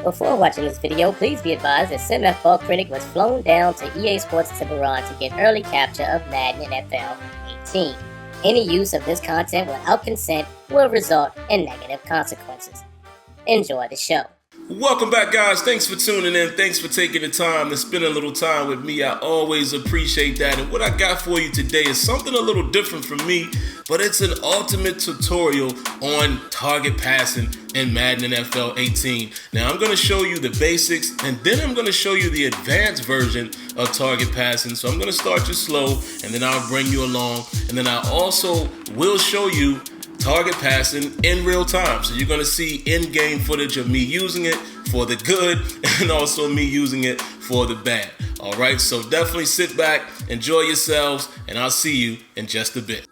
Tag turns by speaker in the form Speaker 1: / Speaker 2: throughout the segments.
Speaker 1: Before watching this video, please be advised that SimFBallCritic was flown down to EA SPORTS Tiburon to get early capture of Madden NFL 18. Any use of this content without consent will result in negative consequences. Enjoy the show.
Speaker 2: Welcome back, guys. Thanks for tuning in. Thanks for taking the time to spend a little time with me. I always appreciate that. And what I got for you today is something a little different from me, but it's an ultimate tutorial on target passing in Madden NFL 18. Now, I'm going to show you the basics, and then I'm going to show you the advanced version of target passing. So I'm going to start you slow, and then I'll bring you along. And then I also will show you target passing in real time. So you're going to see in-game footage of me using it for the good and also me using it for the bad. All right, so definitely sit back, enjoy yourselves, and I'll see you in just a bit.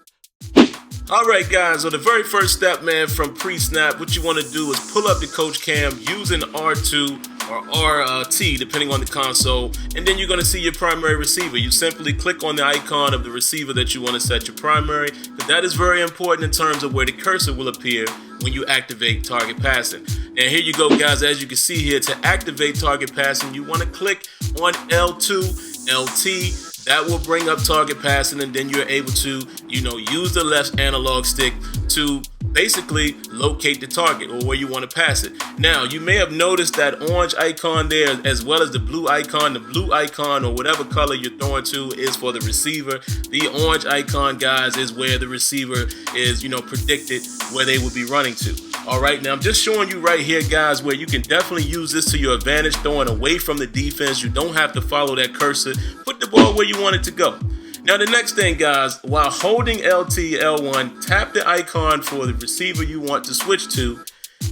Speaker 2: All right, guys, so the very first step, man, from pre-snap, what you want to do is pull up the coach cam using R2 or RT, depending on the console, and then you're going to see your primary receiver. You simply click on the icon of the receiver that you want to set your primary, but that is very important in terms of where the cursor will appear when you activate target passing. Now here you go, guys. As you can see here, to activate target passing, you want to click on L2, LT. That will bring up target passing, and then you're able to, use the left analog stick to basically locate the target or where you want to pass it. Now, you may have noticed that orange icon there as well as the blue icon. The blue icon or whatever color you're throwing to is for the receiver. The orange icon, guys, is where the receiver is, predicted where they will be running to. All right, now I'm just showing you right here, guys, where you can definitely use this to your advantage, throwing away from the defense. You don't have to follow that cursor. Put the ball where you want it to go. Now, the next thing, guys, while holding LT, L1, tap the icon for the receiver you want to switch to,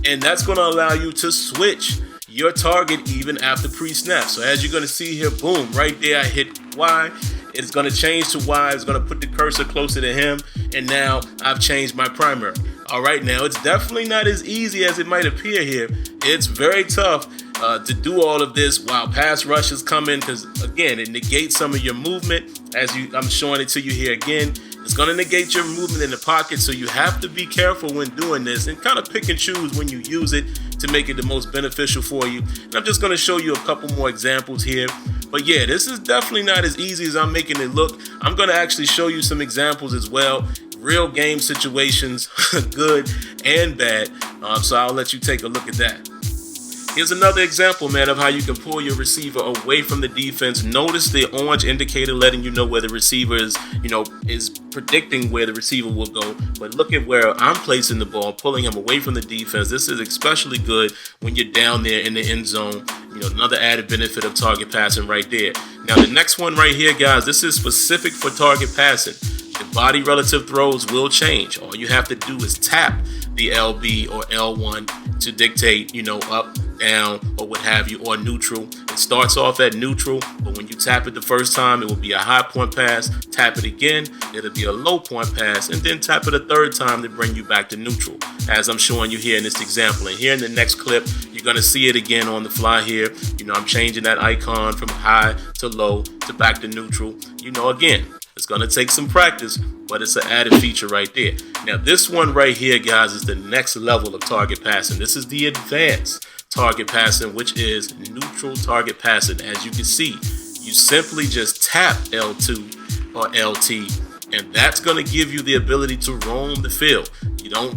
Speaker 2: and that's going to allow you to switch your target even after pre-snap. So as you're going to see here, boom, right there, I hit Y. It's going to change to Y. It's going to put the cursor closer to him, and now I've changed my primary. All right, now it's definitely not as easy as it might appear here. It's very tough to do all of this while pass rushes come in, because again, it negates some of your movement. I'm showing it to you here again. It's going to negate your movement in the pocket, so you have to be careful when doing this and kind of pick and choose when you use it to make it the most beneficial for you. And I'm just going to show you a couple more examples here. But yeah, this is definitely not as easy as I'm making it look. I'm going to actually show you some examples as well. Real game situations, good and bad. So I'll let you take a look at that. Here's another example, man, of how you can pull your receiver away from the defense. Notice the orange indicator letting you know where the receiver is, is predicting where the receiver will go. But look at where I'm placing the ball, pulling him away from the defense. This is especially good when you're down there in the end zone. Another added benefit of target passing right there. Now, the next one right here, guys, this is specific for target passing. The body relative throws will change. All you have to do is tap the LB or L1 to dictate, up, down, or what have you, or neutral. It starts off at neutral, but when you tap it the first time, it will be a high point pass. Tap it again, it'll be a low point pass, and then tap it a third time to bring you back to neutral, as I'm showing you here in this example. And here in the next clip, you're going to see it again on the fly here. I'm changing that icon from high to low to back to neutral. Again, it's going to take some practice, but it's an added feature right there. Now, this one right here, guys, is the next level of target passing. This is the advanced target passing, which is neutral target passing. As you can see, you simply just tap L2 or LT, and that's going to give you the ability to roam the field. You don't,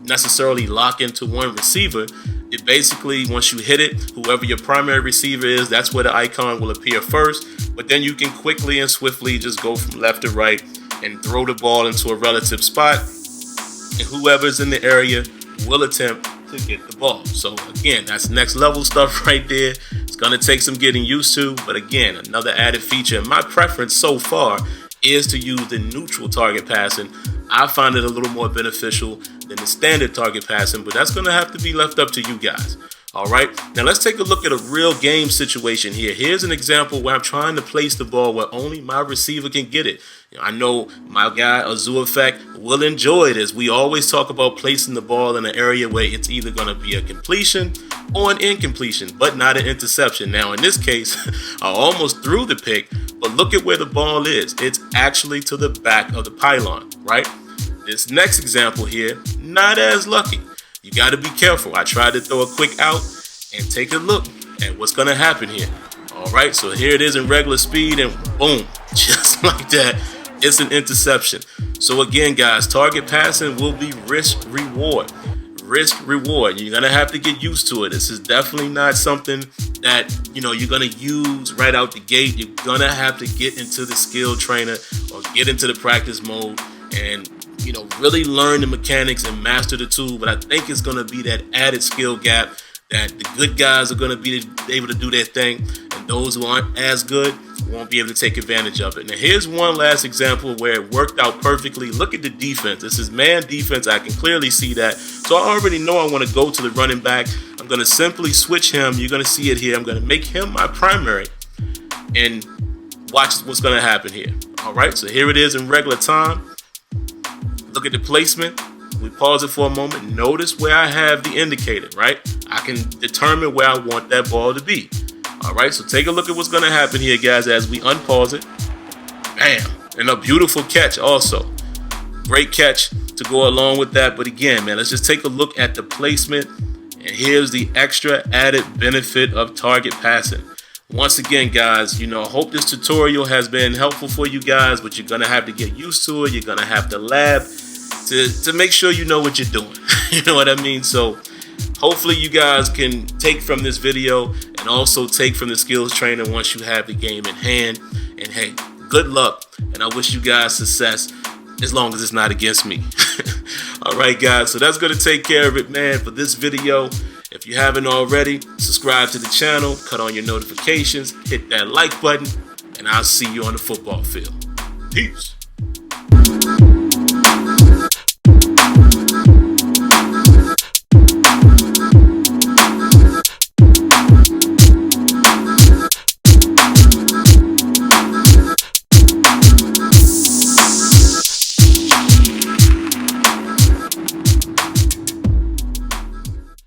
Speaker 2: necessarily lock into one receiver. It basically, once you hit it, whoever your primary receiver is, that's where the icon will appear first. But then you can quickly and swiftly just go from left to right and throw the ball into a relative spot, and whoever's in the area will attempt to get the ball. So again, that's next level stuff right there. It's going to take some getting used to, but again, another added feature. And my preference so far is to use the neutral target passing. I find it a little more beneficial than the standard target passing, but that's going to have to be left up to you guys. All right, now let's take a look at a real game situation here. Here's an example where I'm trying to place the ball where only my receiver can get it. I know my guy, Azul Effect, will enjoy this. We always talk about placing the ball in an area where it's either going to be a completion or an incompletion, but not an interception. Now, in this case, I almost threw the pick, but look at where the ball is. It's actually to the back of the pylon, right? This next example here, not as lucky. You got to be careful. I tried to throw a quick out, and take a look at what's going to happen here. All right, so here it is in regular speed, and boom, just like that, it's an interception. So again, guys, target passing will be risk reward. Risk reward. You're gonna have to get used to it. This is definitely not something that you're gonna use right out the gate. You're gonna have to get into the skill trainer or get into the practice mode and really learn the mechanics and master the tool. But I think it's gonna be that added skill gap that the good guys are gonna be able to do their thing, and those who aren't as good won't be able to take advantage of it. Now here's one last example where it worked out perfectly. Look at the defense. This is man defense. I can clearly see that. So I already know I want to go to the running back. I'm going to simply switch him. You're going to see it here. I'm going to make him my primary and watch what's going to happen here. All right, so here it is in regular time. Look at the placement. We pause it for a moment. Notice where I have the indicator, right? I can determine where I want that ball to be. All right, so take a look at what's going to happen here, guys, as we unpause it. Bam! And a beautiful catch also. Great catch to go along with that. But again, man, let's just take a look at the placement. And here's the extra added benefit of target passing. Once again, guys, I hope this tutorial has been helpful for you guys, but you're going to have to get used to it. You're going to have to lab to make sure you know what you're doing. You know what I mean? So hopefully you guys can take from this video and also take from the skills trainer once you have the game in hand. And hey, good luck, and I wish you guys success as long as it's not against me. All right, guys, so that's going to take care of it, man, for this video. If you haven't already, subscribe to the channel, cut on your notifications, hit that like button, and I'll see you on the football field. Peace.